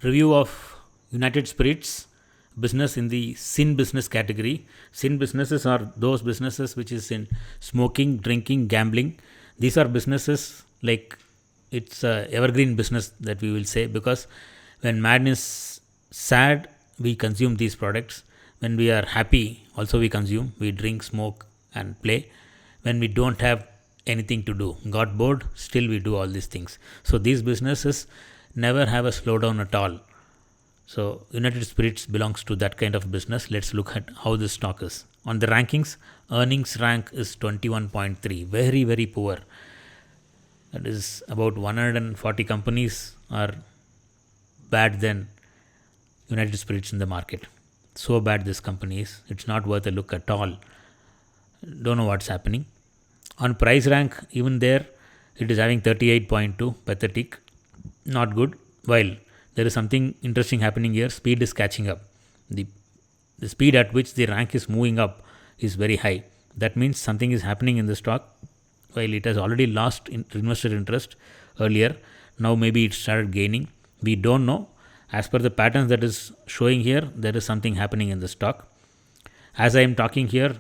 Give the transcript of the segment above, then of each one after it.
Review of United Spirits business in the sin business category. Sin businesses are those businesses which is in smoking, drinking, gambling. These are businesses like it's a evergreen business that we will say, because when man is sad, we consume these products. When we are happy, also we consume. We drink, smoke, and play. When we don't have anything to do, got bored, still we do all these things. So these businesses never have a slowdown at all. So United Spirits belongs to that kind of business. Let's look at how this stock is. On the rankings, earnings rank is 21.3, very very poor. That is about 140 companies are bad than United Spirits in the market. So bad this company is. It's not worth a look at all. Don't know what's happening. On price rank, even there, it is having 38.2, pathetic, not good. While there is something interesting happening here, speed is catching up. The, the speed at which the rank is moving up is very high. That means something is happening in the stock. While it has already lost investor interest earlier, now maybe it started gaining. We don't know. As per the patterns that is showing here, there is something happening in the stock. As I am talking here,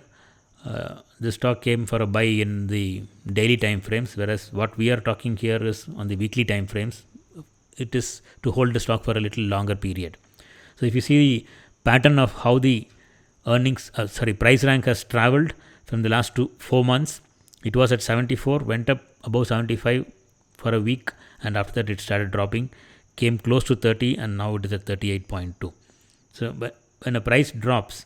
the stock came for a buy in the daily time frames, whereas what we are talking here is on the weekly time frames. It is to hold the stock for a little longer period. So if you see the pattern of how the price rank has traveled from the last 4 months, it was at 74, went up above 75 for a week, and after that it started dropping, came close to 30, and now it is at 38.2. So but when a price drops,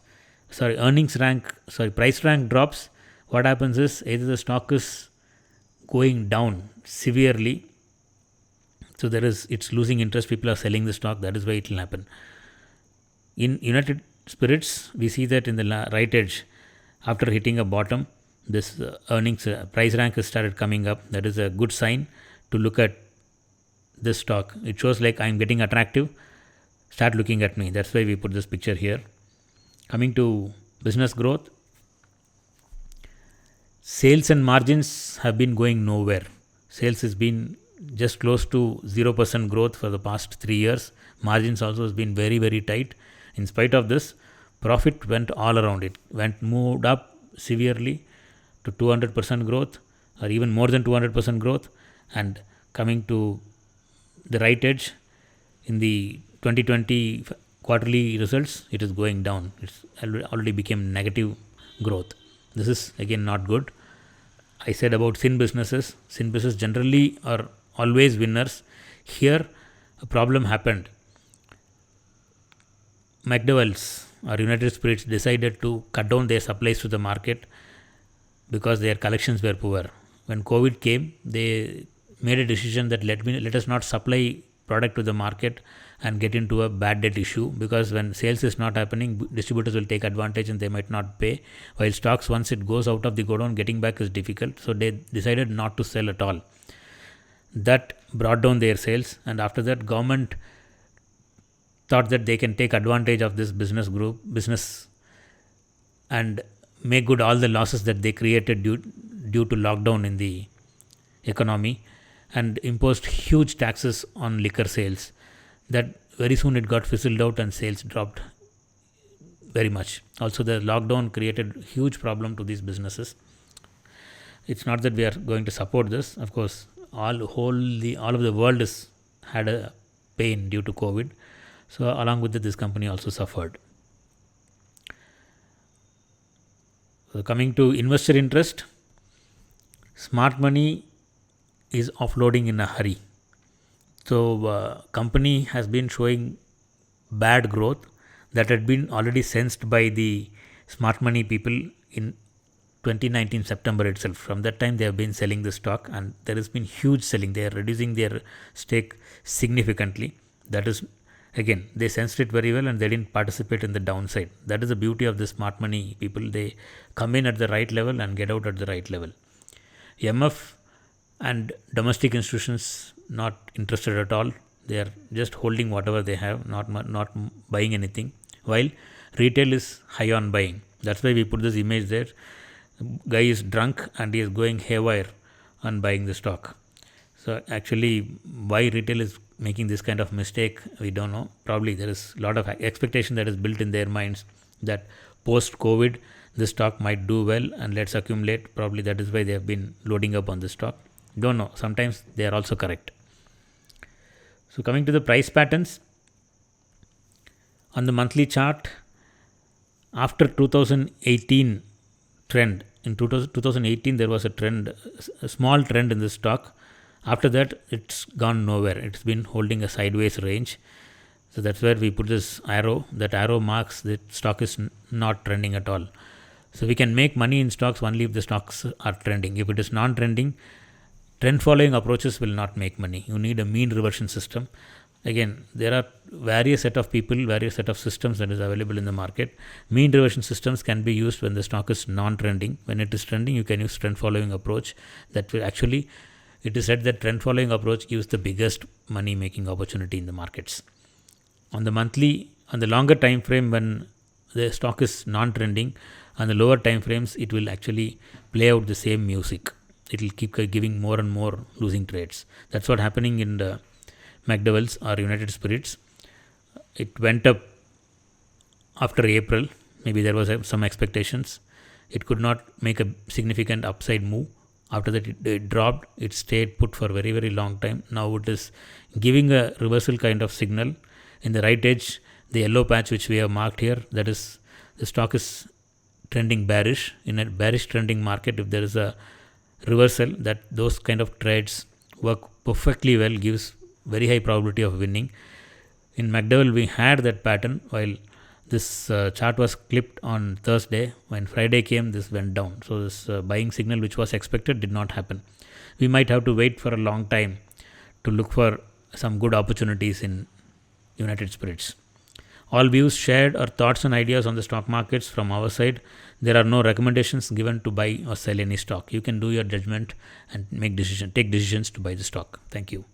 price rank drops, what happens is either the stock is going down severely, so it's losing interest, people are selling the stock, that is why it will happen. In United Spirits, we see that in the right edge, after hitting a bottom, this earnings price rank has started coming up. That is a good sign to look at this stock. It shows like I'm getting attractive, start looking at me. That's why we put this picture here. Coming to business growth, sales and margins have been going nowhere. Sales has been just close to 0% growth for the past 3 years. Margins also has been very very tight. In spite of this, profit went all around. It moved up severely to 200% growth, or even more than 200% growth. And coming to the right edge, in the 2020 quarterly results, it is going down. It's already became negative growth. This is again not good. I said about sin businesses. Sin businesses generally are always winners. Here, a problem happened. McDowell's or United Spirits decided to cut down their supplies to the market because their collections were poor. When COVID came, they made a decision that let us not supply product to the market and get into a bad debt issue, because when sales is not happening, distributors will take advantage and they might not pay, while stocks, once it goes out of the godown, getting back is difficult. So they decided not to sell at all. That brought down their sales, and after that government thought that they can take advantage of this business and make good all the losses that they created due to lockdown in the economy, and imposed huge taxes on liquor sales. That very soon it got fizzled out and sales dropped very much. Also, the lockdown created huge problem to these businesses. It's not that we are going to support this. Of course, all of the world has had a pain due to COVID. So along with it, this company also suffered. So coming to investor interest, smart money is offloading in a hurry. So company has been showing bad growth that had been already sensed by the smart money people in 2019 September itself. From that time, they have been selling the stock, and there has been huge selling. They are reducing their stake significantly. That is, again, they sensed it very well and they didn't participate in the downside. That is the beauty of the smart money people. They come in at the right level and get out at the right level. MF and domestic institutions not interested at all. They are just holding whatever they have, not buying anything. While retail is high on buying. That's why we put this image there. Guy is drunk and he is going haywire on buying the stock. So actually, why retail is making this kind of mistake, we don't know. Probably there is a lot of expectation that is built in their minds that post COVID the stock might do well and let's accumulate. Probably that is why they have been loading up on the stock. Don't know. Sometimes they are also correct. So coming to the price patterns on the monthly chart, after 2018 trend, in 2018 there was a trend, a small trend in the stock. After that it's gone nowhere. It's been holding a sideways range. So that's where we put this arrow. That arrow marks that stock is not trending at all. So we can make money in stocks only if the stocks are trending. If it is non-trending, trend following approaches will not make money. You need a mean reversion system. Again, there are various set of people, various set of systems that is available in the market. Mean reversion systems can be used when the stock is non-trending. When it is trending, you can use trend following approach. That will actually, it is said that trend following approach gives the biggest money making opportunity in the markets. On the longer time frame, when the stock is non-trending, on the lower time frames, it will actually play out the same music. It will keep giving more and more losing trades. That's what happening in the McDowell's or United Spirits. It went up after April. Maybe there was some expectations. It could not make a significant upside move. After that, it dropped. It stayed put for a very, very long time. Now it is giving a reversal kind of signal. In the right edge, the yellow patch which we have marked here, that is the stock is trending bearish. In a bearish trending market, if there is a reversal, that those kind of trades work perfectly well, gives very high probability of winning. In McDowell, we had that pattern while this chart was clipped on Thursday. When Friday came, this went down. So this buying signal which was expected did not happen. We might have to wait for a long time to look for some good opportunities in United Spirits. All views shared are thoughts and ideas on the stock markets from our side. There are no recommendations given to buy or sell any stock. You can do your judgment and take decisions to buy the stock. Thank you.